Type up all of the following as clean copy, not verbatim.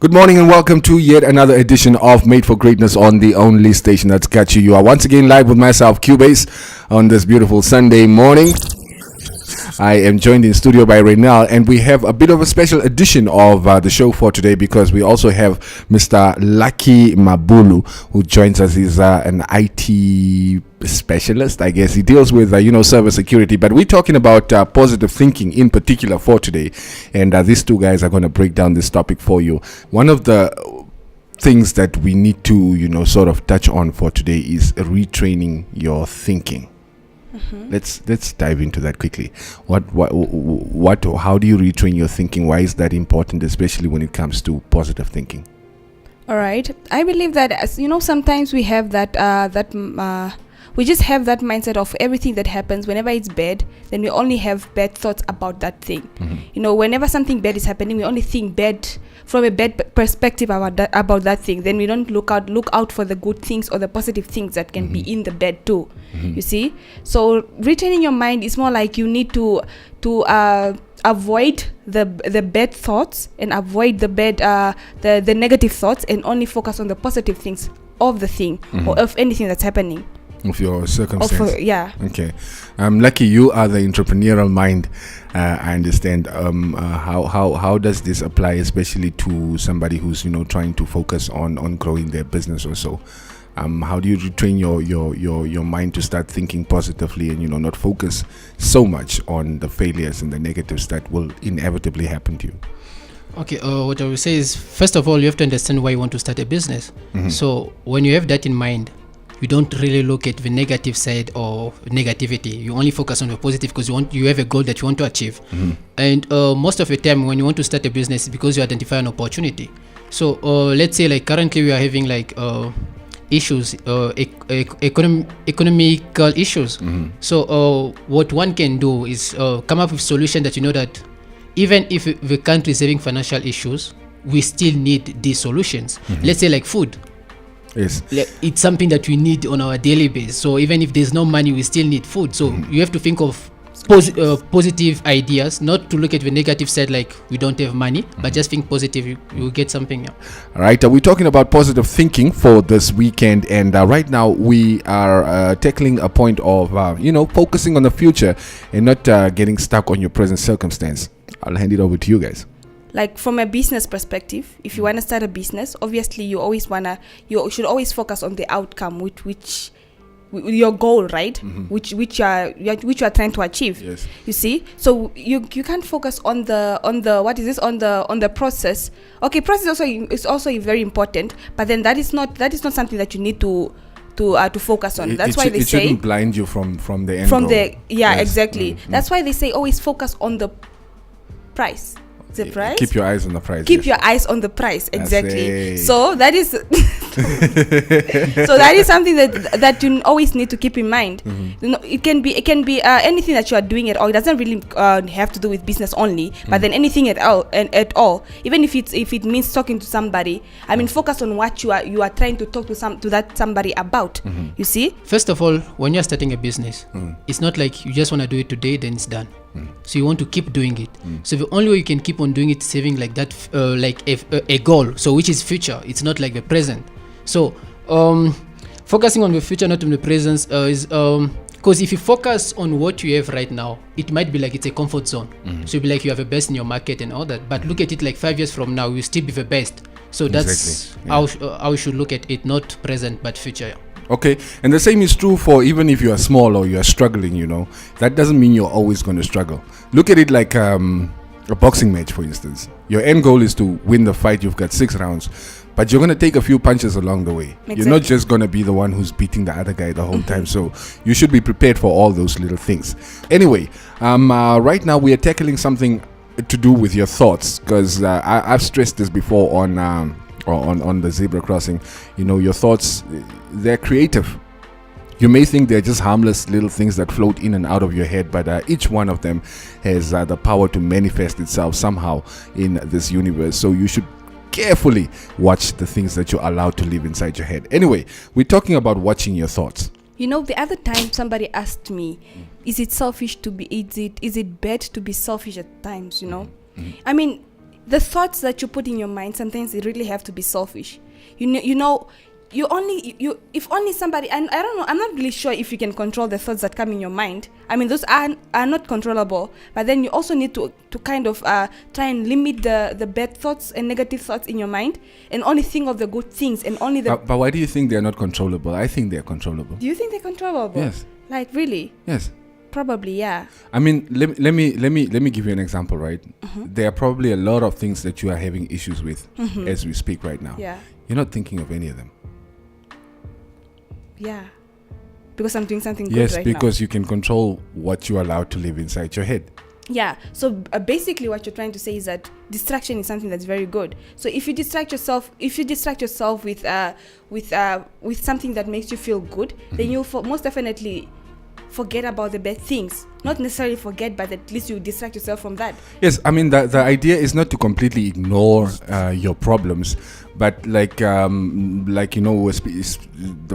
Good morning and welcome to yet another edition of Made for Greatness on the only station that's got you. You are once again live with myself, Cubase, on this beautiful Sunday morning. I am joined in studio by Raynel, and we have a bit of a special edition of the show for today because we also have Mr. Lucky Maboulou who joins us. He's an IT specialist, I guess. He deals with server security, but we're talking about positive thinking in particular for today, and these two guys are going to break down this topic for you. One of the things that we need to sort of touch on for today is retraining your thinking. Mm-hmm. Let's dive into that quickly. What how do you retrain your thinking? Why is that important, especially when it comes to positive thinking? All right, I believe that sometimes we have we just have that mindset of everything that happens. Whenever it's bad, then we only have bad thoughts about that thing. Mm-hmm. Whenever something bad is happening, we only think bad from a bad perspective about that thing. Then we don't look out for the good things or the positive things that can be in the bad too. Mm-hmm. You see, so retraining your mind is more like you need to avoid the bad thoughts and avoid the bad the negative thoughts and only focus on the positive things of the thing or of anything that's happening. Of your circumstance. Yeah. Okay. Lucky, you are the entrepreneurial mind. I understand. How does this apply, especially to somebody who's trying to focus on growing their business or so? How do you retrain your mind to start thinking positively and not focus so much on the failures and the negatives that will inevitably happen to you? Okay, what I will say is, first of all, you have to understand why you want to start a business. Mm-hmm. So when you have that in mind, you don't really look at the negative side or negativity. You only focus on the positive because you have a goal that you want to achieve. Mm-hmm. And most of the time when you want to start a business, it's because you identify an opportunity. So let's say like currently we are having like issues, economical issues. Mm-hmm. So what one can do is come up with a solution that that even if the country is having financial issues, we still need these solutions. Mm-hmm. Let's say like food. Yes, it's something that we need on our daily basis. So even if there's no money, we still need food. So you have to think of positive ideas, not to look at the negative side like we don't have money, but just think positive. You will get something. Yeah. All right, we're talking about positive thinking for this weekend, and right now we are tackling a point of focusing on the future and not getting stuck on your present circumstance. I'll hand it over to you guys. Like from a business perspective, if you want to start a business, obviously you should always focus on the outcome, which your goal, right? Mm-hmm. Which you are trying to achieve. Yes. You see, so you can't focus on the process. Okay, process is also very important, but then that is not something that you need to focus on. That's why they say it shouldn't blind you from the end. Exactly. Mm-hmm. That's why they say always focus on the price. The price. Keep your eyes on the price. Your eyes on the price. Exactly. So that is something that you always need to keep in mind. Mm-hmm. It can be anything that you are doing at all. It doesn't really have to do with business only, but then anything at all. Even if it means talking to somebody, focus on what you are trying to talk to that somebody about. Mm-hmm. You see. First of all, when you're starting a business, it's not like you just want to do it today, then it's done. So you want to keep doing it. So the only way you can keep on doing it is having like that, like a goal. So which is future. It's not like the present. So focusing on the future, not on the present, is because if you focus on what you have right now, it might be like it's a comfort zone. Mm-hmm. So you'll be like you have the best in your market and all that. But look at it like 5 years from now, you still be the best. So that's how you should look at it, not present but future. Yeah. Okay, and the same is true for even if you are small or you are struggling, that doesn't mean you're always going to struggle. Look at it like a boxing match, for instance. Your end goal is to win the fight. You've got 6 rounds, but you're going to take a few punches along the way. Exactly. You're not just going to be the one who's beating the other guy the whole time. So you should be prepared for all those little things. Anyway, right now we are tackling something to do with your thoughts, because I've stressed this before on the zebra crossing. Your thoughts, they're creative. You may think they're just harmless little things that float in and out of your head, but each one of them has the power to manifest itself somehow in this universe. So you should carefully watch the things that you're allowed to live inside your head. Anyway, we're talking about watching your thoughts. The other time somebody asked me, is it selfish to be, is it bad to be selfish at times, Mm-hmm. the thoughts that you put in your mind, sometimes they really have to be selfish. If only somebody, and I don't know, I'm not really sure if you can control the thoughts that come in your mind. I mean, those are not controllable, but then you also need to kind of try and limit the bad thoughts and negative thoughts in your mind, and only think of the good things, and only the... But why do you think they're not controllable? I think they're controllable. Do you think they're controllable? Yes. Like, really? Yes. Probably, yeah. I mean, let me give you an example, right? There are probably a lot of things that you are having issues with as we speak right now. Yeah. You're not thinking of any of them. Yeah. Because I'm doing something good yes, right now. because you can control what you allow to live inside your head. Yeah. So basically what you're trying to say is that distraction is something that's very good. So if you distract yourself with something that makes you feel good, then you'll most definitely forget about the bad things. Not necessarily forget, but at least you distract yourself from that. Yes, I mean the idea is not to completely ignore your problems, but like the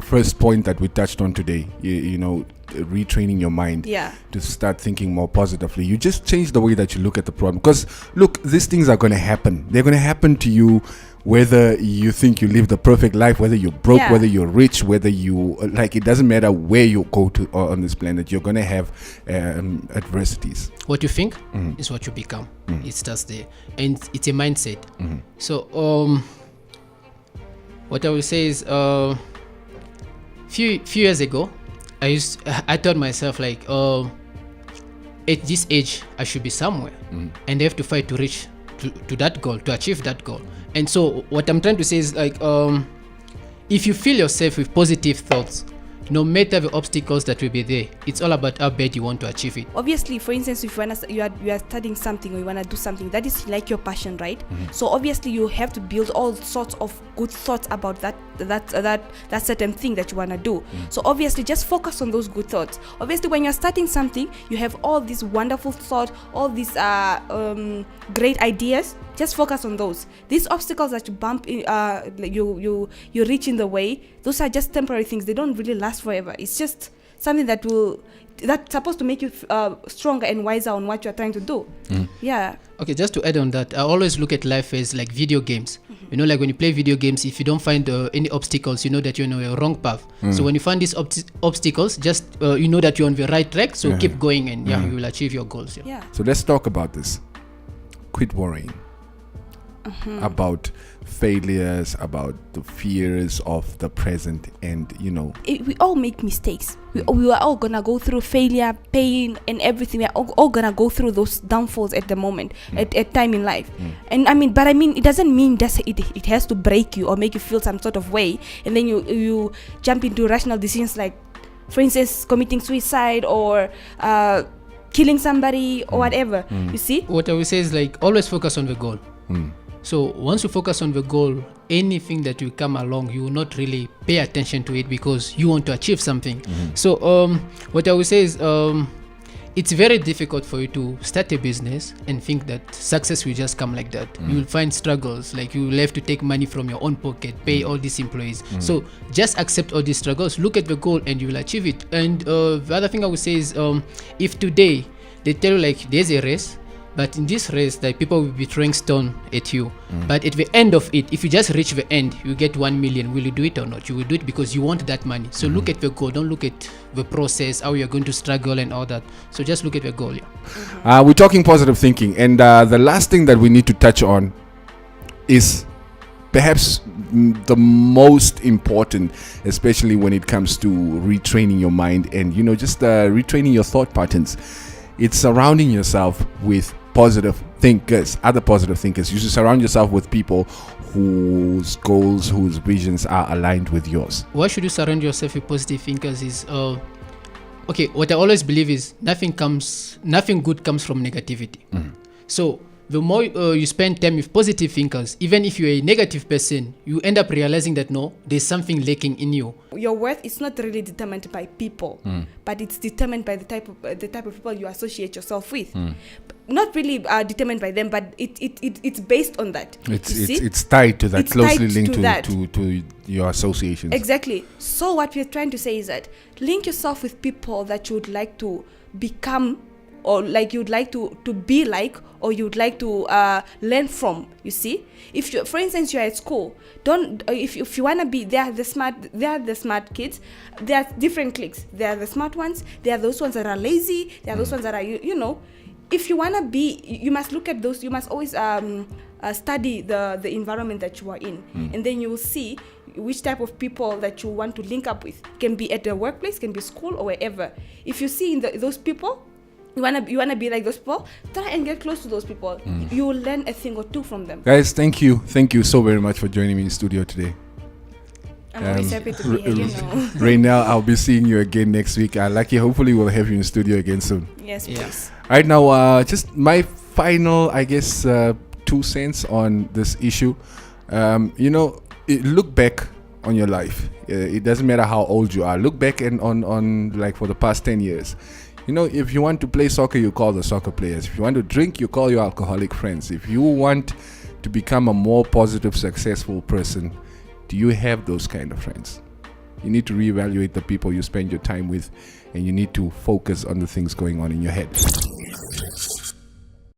first point that we touched on today, retraining your mind to start thinking more positively. You just change the way that you look at the problem, because look, these things are going to happen. They're going to happen to you, whether you think you live the perfect life, whether you're broke, whether you're rich, whether you it doesn't matter where you go to on this planet, you're going to have adversities. What you think is what you become. It starts there, and it's a mindset. So what I will say is few years ago I told myself, like, at this age I should be somewhere, and I have to fight to reach to that goal, to achieve that goal. And so what I'm trying to say is, like, if you fill yourself with positive thoughts, no matter the obstacles that will be there, it's all about how bad you want to achieve it. Obviously, for instance, if you are studying something, or you want to do something that is like your passion, right? So obviously you have to build all sorts of good thoughts about that certain thing that you want to do. So obviously just focus on those good thoughts. Obviously when you're starting something, you have all these wonderful thoughts, all these great ideas. Just focus on those. These obstacles that you bump in, you reach in the way, those are just temporary things. They don't really last forever. It's just something that's supposed to make you stronger and wiser on what you're trying to do. Yeah. Okay, just to add on that, I always look at life as like video games. Like when you play video games, if you don't find any obstacles, you know that you're on a wrong path. So when you find these obstacles, just you know that you're on the right track. So keep going, and you will achieve your goals. Yeah. So let's talk about this. Quit worrying about failures, about the fears of the present, and we all make mistakes. We are all gonna go through failure, pain, and everything. We are all gonna go through those downfalls at the moment, at time in life. And it doesn't mean that it has to break you or make you feel some sort of way, and then you jump into rational decisions, like, for instance, committing suicide or killing somebody or whatever. You see, what I will say is, like, always focus on the goal. So once you focus on the goal, anything that will come along, you will not really pay attention to it, because you want to achieve something. So what I will say is, it's very difficult for you to start a business and think that success will just come like that. You will find struggles, like you will have to take money from your own pocket, pay all these employees. So just accept all these struggles, look at the goal, and you will achieve it. And the other thing I would say is, if today they tell you, like, there's a race, but in this race, like, people will be throwing stone at you. But at the end of it, if you just reach the end, you get 1 million. Will you do it or not? You will do it because you want that money. So look at the goal. Don't look at the process, how you're going to struggle and all that. So just look at the goal. We're talking positive thinking, and the last thing that we need to touch on is perhaps the most important, especially when it comes to retraining your mind and just retraining your thought patterns. It's surrounding yourself with positive thinkers, other positive thinkers. You should surround yourself with people whose goals, whose visions are aligned with yours. Why should you surround yourself with positive thinkers? Is what I always believe is nothing good comes from negativity. So the more you spend time with positive thinkers, even if you're a negative person, you end up realizing that no, there's something lacking in you. Your worth is not really determined by people, but it's determined by the type of people you associate yourself with. Not really determined by them, but it's based on that. It's tied to that, it's closely linked to your associations. Exactly. So what we're trying to say is that link yourself with people that you would like to become or like you'd like to be like, or you'd like to learn from. You see, if you, for instance, you're at school, don't if you wanna be, they are the smart kids. There are different cliques. There are the smart ones. There are those ones that are lazy. There are those ones that are you know. If you wanna be, you must look at those. You must always study the environment that you are in, and then you will see which type of people that you want to link up with. Can be at the workplace, can be school, or wherever. If you see in those people, you wanna be like those people, try and get close to those people. You will learn a thing or two from them. Guys, thank you so very much for joining me in studio today. I'm always happy to be here, you know. Raynel, I'll be seeing you again next week. Lucky, hopefully we'll have you in studio again soon. Yes, please. All right, now just my final, I guess, 2 cents on this issue. You know, look back on your life. It doesn't matter how old you are. Look back and on like for the past 10 years. You know, if you want to play soccer, you call the soccer players. If you want to drink, you call your alcoholic friends. If you want to become a more positive, successful person, do you have those kind of friends? You need to reevaluate the people you spend your time with, and you need to focus on the things going on in your head.